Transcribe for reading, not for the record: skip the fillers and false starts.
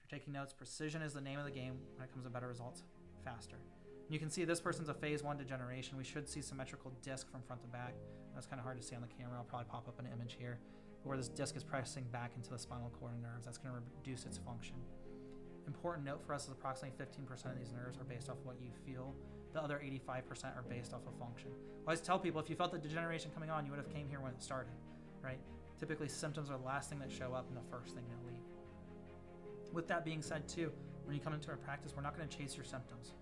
If you're taking notes, precision is the name of the game when it comes to better results faster. And you can see this person's a phase 1 degeneration. We should see symmetrical disc from front to back. That's kind of hard to see on the camera. I'll probably pop up an image here where this disc is pressing back into the spinal cord and nerves. That's going to reduce its function. Important note for us is approximately 15% of these nerves are based off of what you feel. The other 85% are based off of function. I always tell people, if you felt the degeneration coming on, you would have came here when it started, right? Typically, symptoms are the last thing that show up and the first thing that leave. With that being said, too, when you come into our practice, we're not going to chase your symptoms.